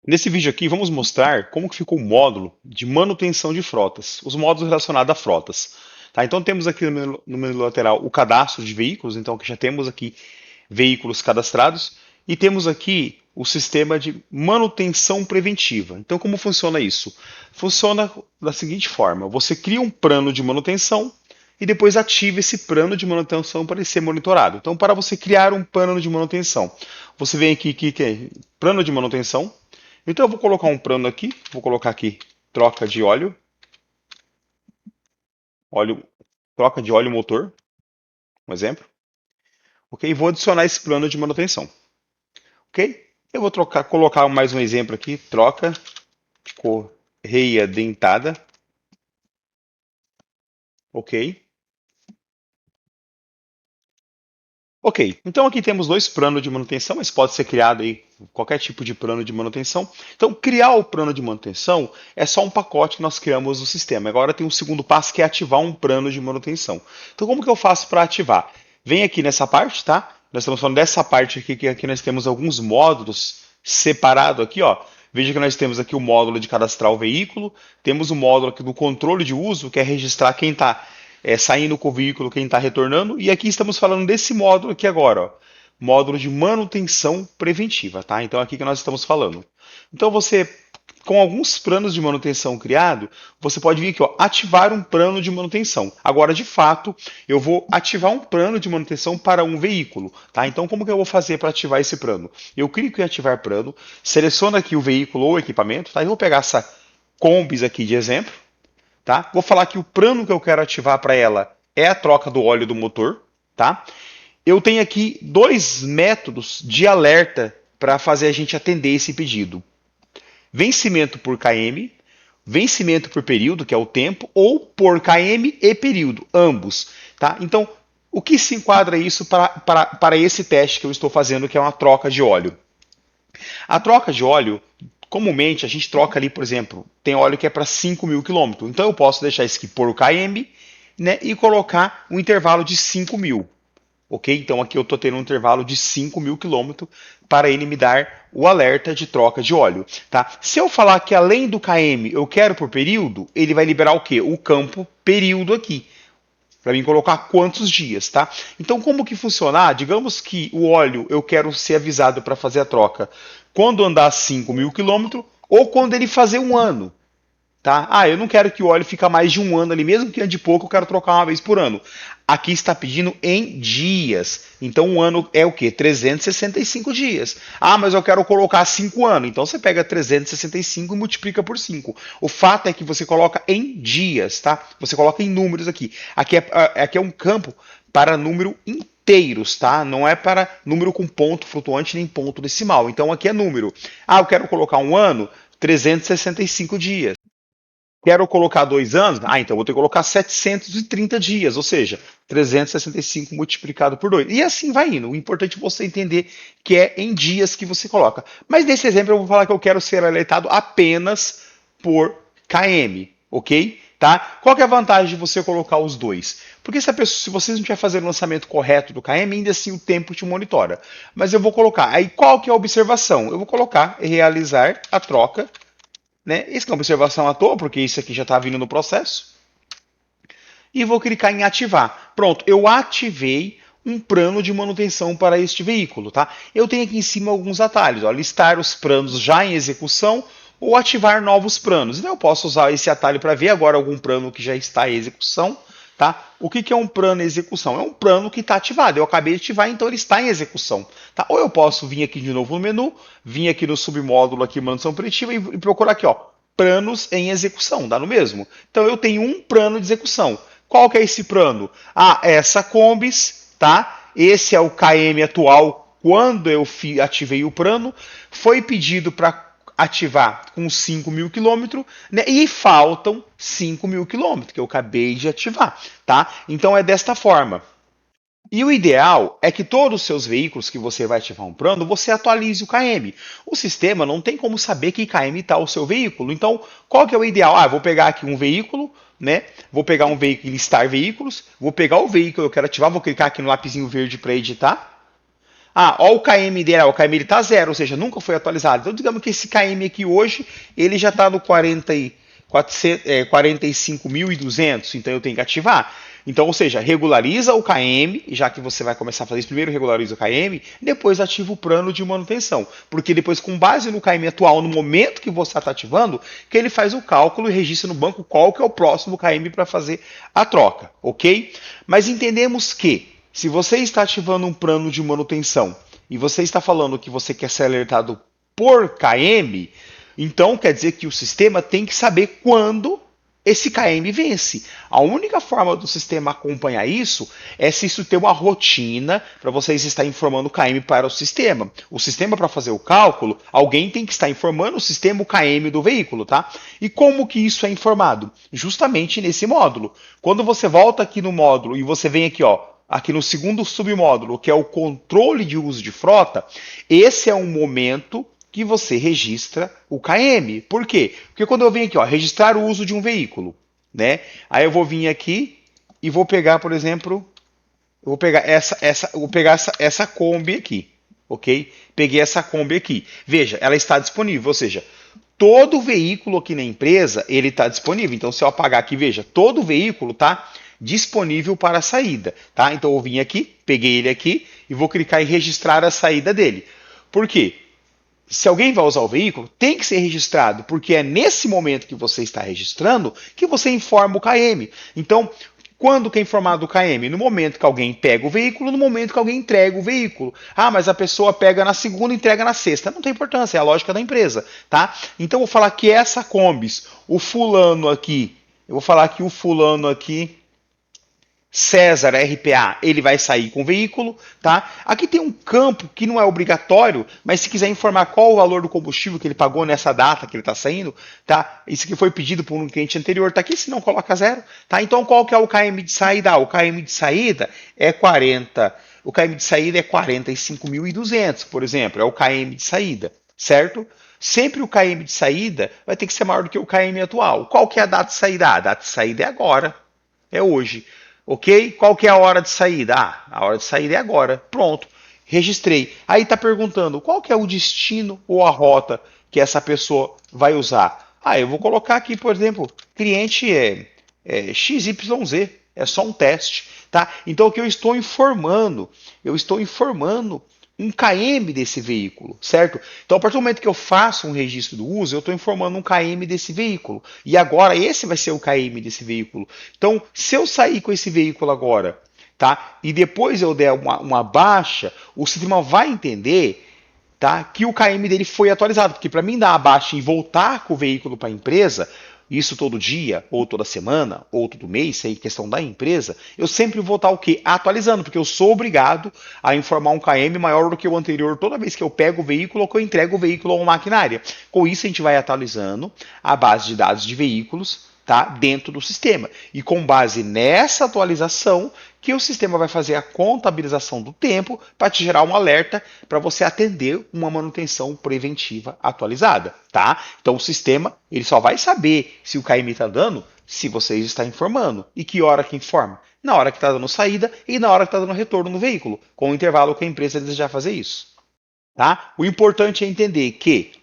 Nesse vídeo aqui vamos mostrar como que ficou o módulo de manutenção de frotas, os módulos relacionados a frotas. Tá? Então temos aqui no menu lateral o cadastro de veículos, então que já temos aqui veículos cadastrados, e temos aqui o sistema de manutenção preventiva. Então como funciona isso? Funciona da seguinte forma: você cria um plano de manutenção e depois ativa esse plano de manutenção para ele ser monitorado. Então para você criar um plano de manutenção, você vem aqui que é plano de manutenção. Então eu vou colocar um plano aqui, vou colocar aqui troca de óleo, troca de óleo motor, um exemplo. Ok? Vou adicionar esse plano de manutenção. Ok? Eu vou colocar mais um exemplo aqui, troca de correia dentada. Ok? Ok, então aqui temos dois planos de manutenção, mas pode ser criado aí qualquer tipo de plano de manutenção. Então, criar o plano de manutenção é só um pacote que nós criamos no sistema. Agora tem um segundo passo que é ativar um plano de manutenção. Então, como que eu faço para ativar? Vem aqui nessa parte, tá? Nós estamos falando dessa parte aqui, que aqui nós temos alguns módulos separados aqui, ó. Veja que nós temos aqui o módulo de cadastrar o veículo, temos o módulo aqui do controle de uso, que é registrar quem está saindo com o veículo, quem está retornando. E aqui estamos falando desse módulo aqui agora, ó, módulo de manutenção preventiva, tá? Então aqui que nós estamos falando. Então você, com alguns planos de manutenção criado, você pode vir aqui, ó, ativar um plano de manutenção. Agora, de fato, eu vou ativar um plano de manutenção para um veículo, tá? Então como que eu vou fazer para ativar esse plano? Eu clico em ativar plano, seleciono aqui o veículo ou equipamento, tá? Eu vou pegar essa Combis aqui de exemplo. Tá? Vou falar que o plano que eu quero ativar para ela é a troca do óleo do motor. Tá? Eu tenho aqui dois métodos de alerta para fazer a gente atender esse pedido: vencimento por KM, vencimento por período, que é o tempo, ou por KM e período, ambos. Tá? Então, o que se enquadra isso para esse teste que eu estou fazendo, que é uma troca de óleo? A troca de óleo, comumente a gente troca ali, por exemplo, tem óleo que é para 5.000 quilômetros. Então eu posso deixar isso aqui por km, né, e colocar um intervalo de 5.000. Ok? Então aqui eu estou tendo um intervalo de 5.000 quilômetros para ele me dar o alerta de troca de óleo. Tá? Se eu falar que além do km eu quero por período, ele vai liberar o quê? O campo período aqui para mim colocar quantos dias, tá? Então, como que funcionar? Digamos que o óleo eu quero ser avisado para fazer a troca quando andar 5.000 quilômetros ou quando ele fazer um ano. Tá? Ah, eu não quero que o óleo fique mais de um ano ali, mesmo que ande pouco, eu quero trocar uma vez por ano. Aqui está pedindo em dias. Então, um ano é o quê? 365 dias. Ah, mas eu quero colocar 5 anos. Então, você pega 365 e multiplica por 5. O fato é que você coloca em dias, tá? Você coloca em números aqui. Aqui é um campo para número inteiros, tá? Não é para número com ponto flutuante nem ponto decimal. Então, aqui é número. Ah, eu quero colocar um ano, 365 dias. Quero colocar 2 anos? Ah, então vou ter que colocar 730 dias, ou seja, 365 multiplicado por 2. E assim vai indo. O importante é você entender que é em dias que você coloca. Mas nesse exemplo eu vou falar que eu quero ser alertado apenas por km, ok? Tá? Qual que é a vantagem de você colocar os dois? Porque se você não estiver fazendo o lançamento correto do KM, ainda assim o tempo te monitora. Mas eu vou colocar. Aí qual que é a observação? Eu vou colocar realizar a troca, né? Isso é uma observação à toa, porque isso aqui já está vindo no processo. E vou clicar em ativar. Pronto, eu ativei um plano de manutenção para este veículo. Tá? Eu tenho aqui em cima alguns atalhos. Ó, listar os planos já em execução ou ativar novos planos. Então eu posso usar esse atalho para ver agora algum plano que já está em execução. Tá? O que é um plano em execução? É um plano que está ativado. Eu acabei de ativar, então ele está em execução. Tá? Ou eu posso vir aqui de novo no menu, vir aqui no submódulo aqui, manutenção preventiva, e procurar aqui, ó, planos em execução. Dá no mesmo? Então eu tenho um plano de execução. Qual que é esse plano? Ah, essa Combis, tá? Esse é o KM atual quando eu ativei o plano. Foi pedido para ativar com 5.000 quilômetros, né? E faltam 5.000 quilômetros que eu acabei de ativar, tá? Então é desta forma. E o ideal é que todos os seus veículos que você vai ativar um plano, você atualize o KM. O sistema não tem como saber que KM está o seu veículo. Então, qual que é o ideal? Ah, vou pegar aqui um veículo, né? Vou pegar um veículo e listar veículos. Vou pegar o veículo que eu quero ativar, vou clicar aqui no lapisinho verde para editar. Ah, ó o KM dele, o KM está zero, ou seja, nunca foi atualizado. Então, digamos que esse KM aqui hoje, ele já está no 45.200, então eu tenho que ativar. Então, ou seja, regulariza o KM, já que você vai começar a fazer isso, primeiro regulariza o KM, depois ativa o plano de manutenção. Porque depois, com base no KM atual, no momento que você está ativando, que ele faz o cálculo e registra no banco qual que é o próximo KM para fazer a troca, ok? Mas entendemos que, se você está ativando um plano de manutenção e você está falando que você quer ser alertado por KM, então quer dizer que o sistema tem que saber quando esse KM vence. A única forma do sistema acompanhar isso é se isso tem uma rotina para vocês estar informando o KM para o sistema. O sistema, para fazer o cálculo, alguém tem que estar informando o sistema o KM do veículo, tá? E como que isso é informado? Justamente nesse módulo. Quando você volta aqui no módulo e você vem aqui, ó, aqui no segundo submódulo, que é o controle de uso de frota, esse é um momento que você registra o KM. Por quê? Porque quando eu venho aqui, ó, registrar o uso de um veículo, né? Aí eu vou vir aqui e vou pegar, por exemplo, eu vou pegar essa Kombi aqui, ok? Peguei essa Kombi aqui. Veja, ela está disponível, ou seja, todo veículo aqui na empresa, ele está disponível. Então, se eu apagar aqui, veja, todo veículo está disponível para a saída, tá? Então, eu vim aqui, peguei ele aqui e vou clicar em registrar a saída dele. Por quê? Se alguém vai usar o veículo, tem que ser registrado, porque é nesse momento que você está registrando que você informa o KM. Então, quando que é informado o KM? No momento que alguém pega o veículo, no momento que alguém entrega o veículo. Ah, mas a pessoa pega na segunda e entrega na sexta. Não tem importância, é a lógica da empresa, tá? Então, eu vou falar que essa Kombis, o fulano aqui, eu vou falar que o fulano aqui, César RPA, ele vai sair com o veículo, tá? Aqui tem um campo que não é obrigatório, mas se quiser informar qual o valor do combustível que ele pagou nessa data que ele está saindo, tá? Isso que foi pedido por um cliente anterior, tá aqui, se não coloca zero, tá? Então qual que é o KM de saída? O KM de saída é 40, o KM de saída é 45.200, por exemplo, é o KM de saída, certo? Sempre o KM de saída vai ter que ser maior do que o KM atual. Qual que é a data de saída? A data de saída é agora, é hoje. Ok? Qual que é a hora de saída? Ah, a hora de saída é agora. Pronto. Registrei. Aí está perguntando qual que é o destino ou a rota que essa pessoa vai usar. Ah, eu vou colocar aqui, por exemplo, cliente é XYZ. É só um teste. Tá? Então o que eu estou informando? Eu estou informando um KM desse veículo, certo? Então, a partir do momento que eu faço um registro do uso, eu estou informando um KM desse veículo. E agora esse vai ser o KM desse veículo. Então, se eu sair com esse veículo agora, tá? E depois eu der uma baixa, o sistema vai entender, tá, que o KM dele foi atualizado. Porque para mim dar a baixa e voltar com o veículo para a empresa, isso todo dia, ou toda semana, ou todo mês, isso aí é questão da empresa, eu sempre vou estar o quê? Atualizando, porque eu sou obrigado a informar um KM maior do que o anterior toda vez que eu pego o veículo ou que eu entrego o veículo a uma maquinária. Com isso, a gente vai atualizando a base de dados de veículos, tá, dentro do sistema. E com base nessa atualização, que o sistema vai fazer a contabilização do tempo para te gerar um alerta para você atender uma manutenção preventiva atualizada, tá? Então o sistema ele só vai saber se o KM está dando se você está informando. E que hora que informa? Na hora que está dando saída e na hora que está dando retorno no veículo, com o intervalo que a empresa desejar fazer isso. Tá? O importante é entender que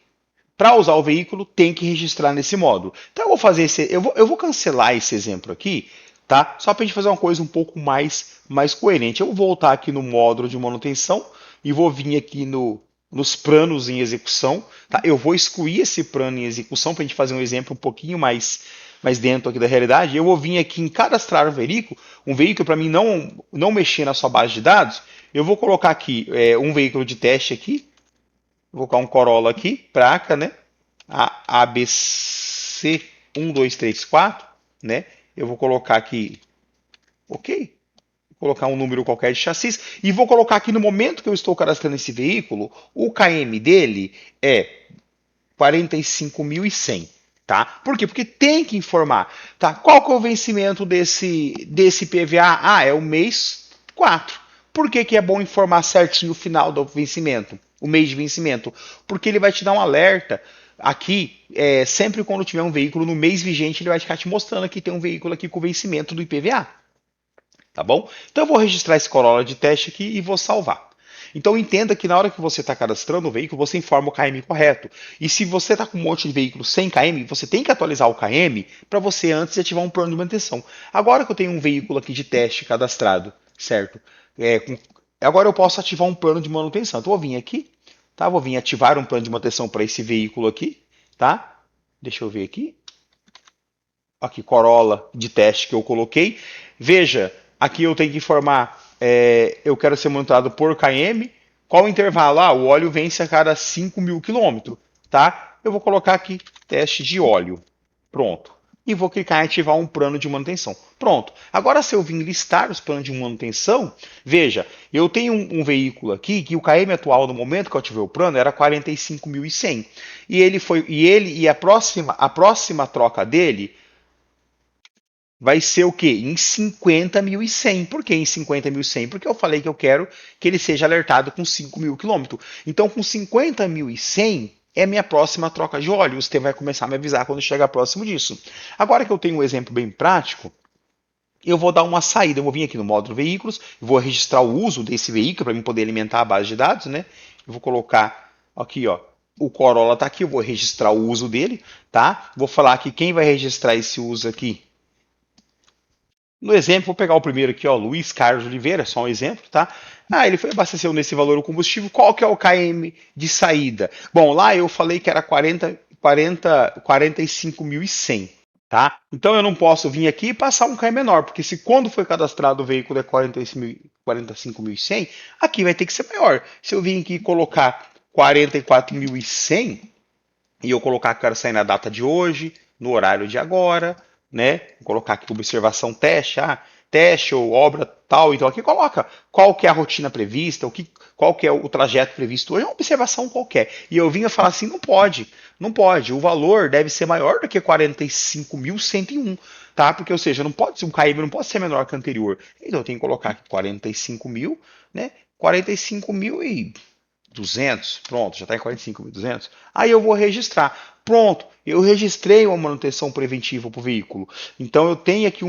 para usar o veículo, tem que registrar nesse módulo. Então eu vou fazer eu vou cancelar esse exemplo aqui, tá? Só para a gente fazer uma coisa um pouco mais coerente. Eu vou voltar aqui no módulo de manutenção e vou vir aqui nos planos em execução, tá? Eu vou excluir esse plano em execução para a gente fazer um exemplo um pouquinho mais dentro aqui da realidade. Eu vou vir aqui em cadastrar um veículo para mim não mexer na sua base de dados. Eu vou colocar aqui um veículo de teste aqui. Vou colocar um Corolla aqui, placa, né? A ABC 1234, né? Eu vou colocar aqui, ok? Vou colocar um número qualquer de chassi e vou colocar aqui no momento que eu estou cadastrando esse veículo, o KM dele é 45.100, tá? Por quê? Porque tem que informar, tá? Qual que é o vencimento desse PVA? Ah, é o mês 4. Por que que é bom informar certinho o final do vencimento? O mês de vencimento? Porque ele vai te dar um alerta aqui, sempre quando tiver um veículo no mês vigente, ele vai ficar te mostrando que tem um veículo aqui com o vencimento do IPVA. Tá bom? Então eu vou registrar esse Corolla de teste aqui e vou salvar. Então entenda que na hora que você está cadastrando o veículo, você informa o KM correto. E se você está com um monte de veículo sem KM, você tem que atualizar o KM para você antes de ativar um plano de manutenção. Agora que eu tenho um veículo aqui de teste cadastrado, certo? Agora eu posso ativar um plano de manutenção. Então eu vou vir aqui, tá? Vou vir ativar um plano de manutenção para esse veículo aqui, tá? Deixa eu ver aqui. Aqui, Corolla de teste que eu coloquei. Veja, aqui eu tenho que informar, eu quero ser monitorado por km. Qual o intervalo? Ah, o óleo vence a cada 5.000 quilômetros, tá? Eu vou colocar aqui teste de óleo. Pronto. E vou clicar em ativar um plano de manutenção. Pronto. Agora, se eu vim listar os planos de manutenção, veja, eu tenho um veículo aqui que o KM atual no momento que eu ativei o plano era 45.100. E a próxima troca dele vai ser o quê? Em 50.100. Por que em 50.100? Porque eu falei que eu quero que ele seja alertado com 5.000 quilômetros. Então, com 50.100 é a minha próxima troca de óleo. O sistema vai começar a me avisar quando chegar próximo disso. Agora que eu tenho um exemplo bem prático, eu vou dar uma saída. Eu vou vir aqui no módulo veículos, vou registrar o uso desse veículo para mim poder alimentar a base de dados, né? Eu vou colocar aqui, ó, o Corolla está aqui, eu vou registrar o uso dele, tá? Vou falar que quem vai registrar esse uso aqui. No exemplo, vou pegar o primeiro aqui, ó, Luiz Carlos Oliveira, só um exemplo, tá? Ah, ele foi abasteceu nesse valor o combustível. Qual que é o KM de saída? Bom, lá eu falei que era 45.100, tá? Então eu não posso vir aqui e passar um KM menor, porque se quando foi cadastrado o veículo é 45.100, aqui vai ter que ser maior. Se eu vir aqui e colocar 44.100 e eu colocar que eu quero sair na data de hoje, no horário de agora, né? Vou colocar aqui observação teste, teste ou obra tal, então aqui coloca qual que é a rotina prevista, qual que é o trajeto previsto hoje, é uma observação qualquer. E eu vinha falar assim, não pode, o valor deve ser maior do que 45.101, tá? Porque, ou seja, não pode ser um KM, não pode ser menor que o anterior. Então eu tenho que colocar aqui 45.000, né? 45.200, pronto, já está em 45.200. Aí eu vou registrar. Pronto, eu registrei uma manutenção preventiva para o veículo. Então eu tenho aqui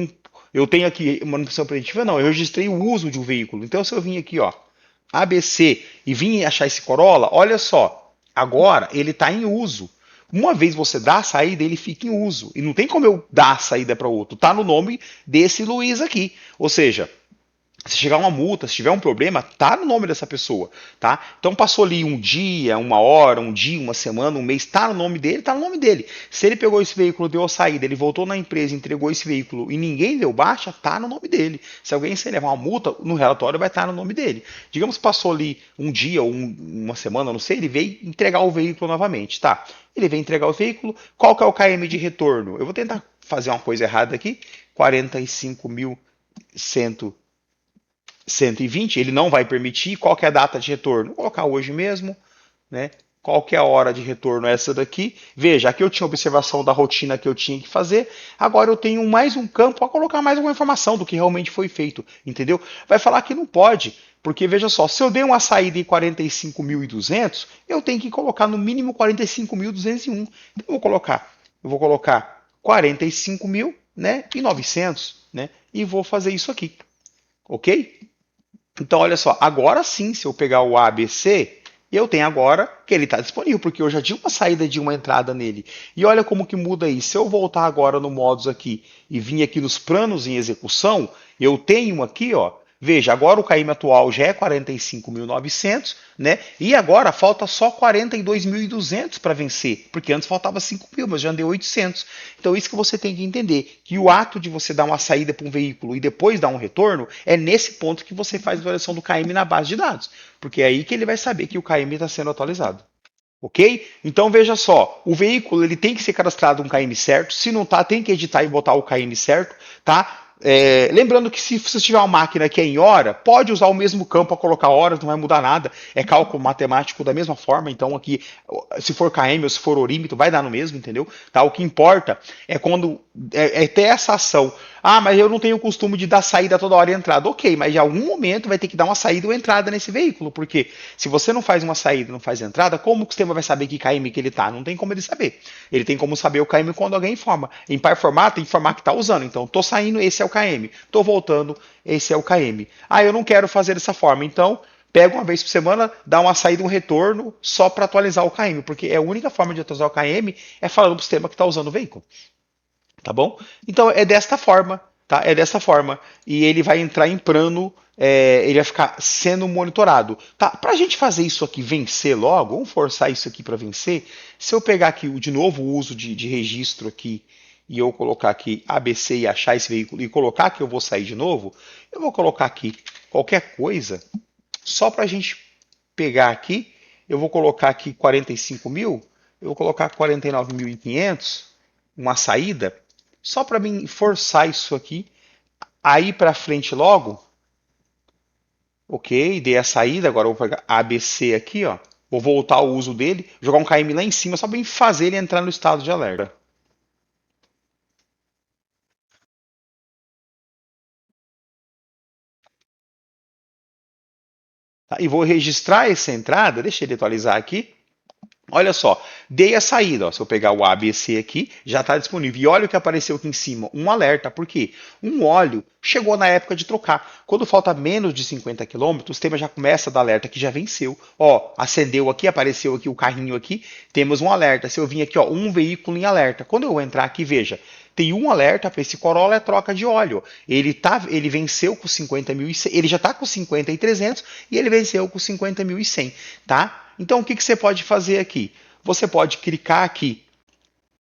manutenção preventiva, não, eu registrei o uso de um veículo. Então se eu vim aqui, ó, ABC e vim achar esse Corolla, olha só, agora ele está em uso. Uma vez você dá a saída, ele fica em uso. E não tem como eu dar a saída para outro. Está no nome desse Luiz aqui. Ou seja, se chegar uma multa, se tiver um problema, tá no nome dessa pessoa, tá? Então passou ali um dia, uma hora, um dia, uma semana, um mês, tá no nome dele, tá no nome dele. Se ele pegou esse veículo, deu a saída, ele voltou na empresa, entregou esse veículo e ninguém deu baixa, tá no nome dele. Se alguém se levar uma multa, no relatório vai estar no nome dele. Digamos que passou ali um dia ou uma semana, não sei, ele veio entregar o veículo novamente, tá? Ele veio entregar o veículo, qual que é o KM de retorno? Eu vou tentar fazer uma coisa errada aqui, 45.120, ele não vai permitir. Qual que é a data de retorno? Vou colocar hoje mesmo, né? Qual que é a hora de retorno? Essa daqui. Veja, aqui eu tinha observação da rotina que eu tinha que fazer. Agora eu tenho mais um campo para colocar mais alguma informação do que realmente foi feito, entendeu? Vai falar que não pode, porque veja só, se eu dei uma saída em 45.200, eu tenho que colocar no mínimo 45.201. Então eu vou colocar 45.000, né, e 900, né? E vou fazer isso aqui. OK? Então, olha só, agora sim, se eu pegar o ABC, eu tenho agora que ele está disponível, porque eu já tinha uma saída de uma entrada nele. E olha como que muda isso. Se eu voltar agora no modos aqui e vir aqui nos planos em execução, eu tenho aqui, ó, veja, agora o KM atual já é 45.900, né? E agora falta só 42.200 para vencer, porque antes faltava 5.000, mas já andei 800. Então isso que você tem que entender, que o ato de você dar uma saída para um veículo e depois dar um retorno, é nesse ponto que você faz a avaliação do KM na base de dados, porque é aí que ele vai saber que o KM está sendo atualizado. Ok? Então veja só, o veículo ele tem que ser cadastrado um KM certo, se não tá, tem que editar e botar o KM certo, tá? Lembrando que se você tiver uma máquina que é em hora, pode usar o mesmo campo para colocar horas, não vai mudar nada. É cálculo matemático da mesma forma, então aqui, se for km ou se for orímetro, vai dar no mesmo, entendeu? Tá? O que importa é quando ter essa ação. Ah, mas eu não tenho o costume de dar saída toda hora e entrada. Ok, mas em algum momento vai ter que dar uma saída ou entrada nesse veículo, porque se você não faz uma saída, não faz entrada, como o sistema vai saber que KM que ele tá? Não tem como ele saber. Ele tem como saber o KM quando alguém informa. Em par formato, informar que tá usando. Então, tô saindo, esse é o KM. Tô voltando, esse é o KM. Ah, eu não quero fazer dessa forma. Então, pega uma vez por semana, dá uma saída, um retorno, só para atualizar o KM, porque é a única forma de atualizar o KM é falando para o sistema que está usando o veículo, tá bom? Então é desta forma, tá? É dessa forma. E ele vai entrar em plano, ele vai ficar sendo monitorado. Tá? Para a gente fazer isso aqui vencer logo, vamos forçar isso aqui para vencer. Se eu pegar aqui de novo o uso de registro aqui e eu colocar aqui ABC e achar esse veículo e colocar que eu vou sair de novo, eu vou colocar aqui qualquer coisa só para a gente pegar aqui. Eu vou colocar aqui 45 mil, eu vou colocar 49.500, uma saída, só para mim forçar isso aqui, aí para frente logo, ok, dei a saída, agora eu vou pegar ABC aqui, ó, vou voltar ao uso dele, jogar um KM lá em cima, só para fazer ele entrar no estado de alerta. Tá? E vou registrar essa entrada, deixa ele atualizar aqui. Olha só, dei a saída. Ó, se eu pegar o ABC aqui, já está disponível. E olha o que apareceu aqui em cima, um alerta. Por quê? Um óleo chegou na época de trocar. Quando falta menos de 50 quilômetros, o sistema já começa a dar alerta que já venceu. Ó, acendeu aqui, apareceu aqui o carrinho aqui, temos um alerta. Se eu vim aqui, ó, um veículo em alerta. Quando eu entrar aqui, veja, tem um alerta para esse Corolla é troca de óleo. Ele venceu com 50.100, ele já está com 50.300 e ele venceu com 50.100, tá? Então o que você pode fazer aqui? Você pode clicar aqui.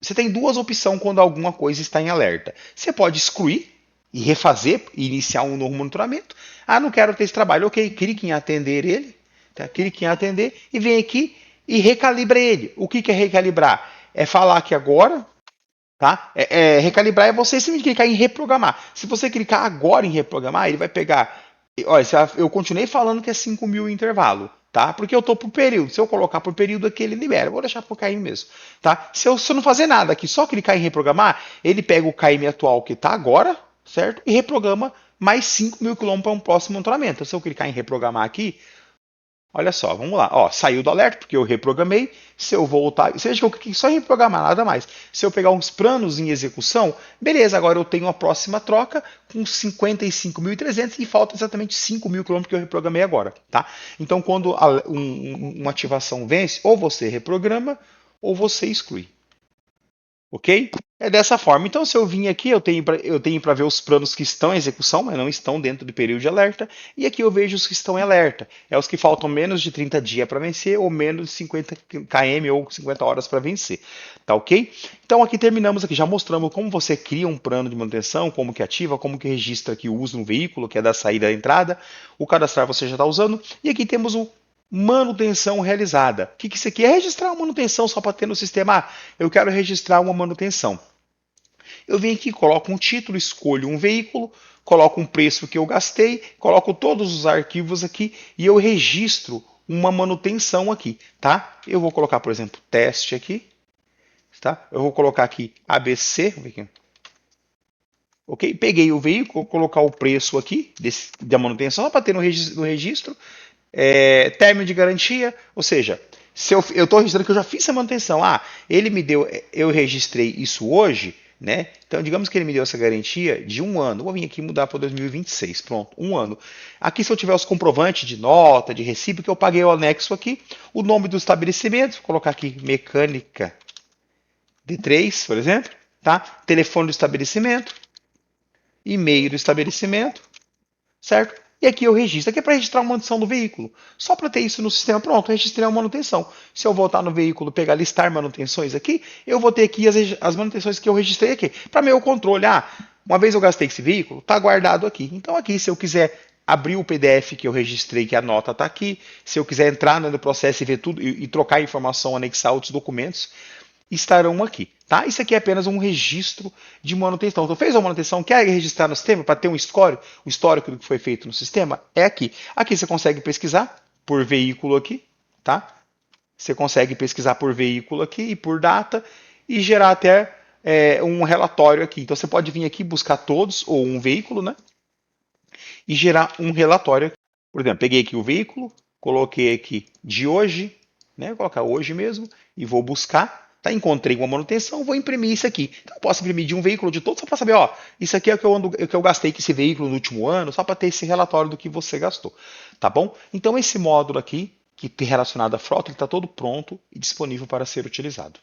Você tem duas opções quando alguma coisa está em alerta. Você pode excluir e refazer e iniciar um novo monitoramento. Ah, não quero ter esse trabalho. Ok, clique em atender ele. Tá? Clique em atender e vem aqui e recalibra ele. O que é recalibrar? É falar que agora, tá? Recalibrar é você simplesmente clicar em reprogramar. Se você clicar agora em reprogramar, ele vai pegar. Olha, eu continuei falando que é 5.000 intervalo, tá? Porque eu estou por período. Se eu colocar por período aqui, ele libera. Eu vou deixar por KM mesmo, tá? Se eu não fazer nada aqui, só clicar em reprogramar, ele pega o KM atual que está agora, certo? E reprograma mais 5.000 quilômetros para um próximo monitoramento. Se eu clicar em reprogramar aqui, olha só, vamos lá. Ó, saiu do alerta porque eu reprogramei. Se eu voltar, seja que eu cliquei só em reprogramar, nada mais. Se eu pegar uns planos em execução, beleza, agora eu tenho a próxima troca com 55.300 e falta exatamente 5.000 quilômetros que eu reprogramei agora, tá? Então, quando uma ativação vence, ou você reprograma ou você exclui. Ok? É dessa forma. Então, se eu vim aqui, eu tenho para ver os planos que estão em execução, mas não estão dentro do período de alerta. E aqui eu vejo os que estão em alerta. É os que faltam menos de 30 dias para vencer ou menos de 50 km ou 50 horas para vencer. Tá ok? Então, aqui terminamos aqui. Já mostramos como você cria um plano de manutenção, como que ativa, como que registra aqui o uso no veículo, que é da saída à entrada. O cadastrar você já está usando. E aqui temos o manutenção realizada. O que isso aqui é? Registrar uma manutenção só para ter no sistema. Ah, eu quero registrar uma manutenção. Eu venho aqui, coloco um título, escolho um veículo, coloco um preço que eu gastei, coloco todos os arquivos aqui e eu registro uma manutenção aqui, tá? Eu vou colocar, por exemplo, teste aqui, tá? Eu vou colocar aqui ABC, ok? Peguei o veículo, vou colocar o preço aqui da manutenção, só para ter no registro. Término de garantia, ou seja, se eu estou registrando que eu já fiz essa manutenção, ele me deu, eu registrei isso hoje, né? Então, digamos que ele me deu essa garantia de um ano. Vou vir aqui mudar para 2026, pronto, um ano. Aqui, se eu tiver os comprovantes de nota, de recibo, que eu paguei o anexo aqui, o nome do estabelecimento, vou colocar aqui mecânica D3, por exemplo, tá? Telefone do estabelecimento, e-mail do estabelecimento, certo? E aqui eu registro. Aqui é para registrar uma manutenção do veículo. Só para ter isso no sistema, pronto, registrei uma manutenção. Se eu voltar no veículo, pegar listar manutenções aqui, eu vou ter aqui as manutenções que eu registrei aqui. Para meu controle, uma vez eu gastei esse veículo, está guardado aqui. Então aqui, se eu quiser abrir o PDF que eu registrei, que a nota está aqui, se eu quiser entrar no processo e ver tudo, e trocar informação, anexar outros documentos, estarão aqui, tá? Isso aqui é apenas um registro de manutenção. Então, fez a manutenção, quer registrar no sistema para ter um histórico do que foi feito no sistema? É aqui. Aqui você consegue pesquisar por veículo aqui, tá? Você consegue pesquisar por veículo aqui e por data e gerar até um relatório aqui. Então, você pode vir aqui buscar todos ou um veículo, né? E gerar um relatório. Por exemplo, peguei aqui o veículo, coloquei aqui de hoje, né? Vou colocar hoje mesmo e vou buscar. Tá, encontrei uma manutenção, vou imprimir isso aqui. Então, eu posso imprimir de um veículo de todo, só para saber, ó, isso aqui é o que eu gastei com esse veículo no último ano, só para ter esse relatório do que você gastou, tá bom? Então, esse módulo aqui, que tem relacionado à frota, ele está todo pronto e disponível para ser utilizado.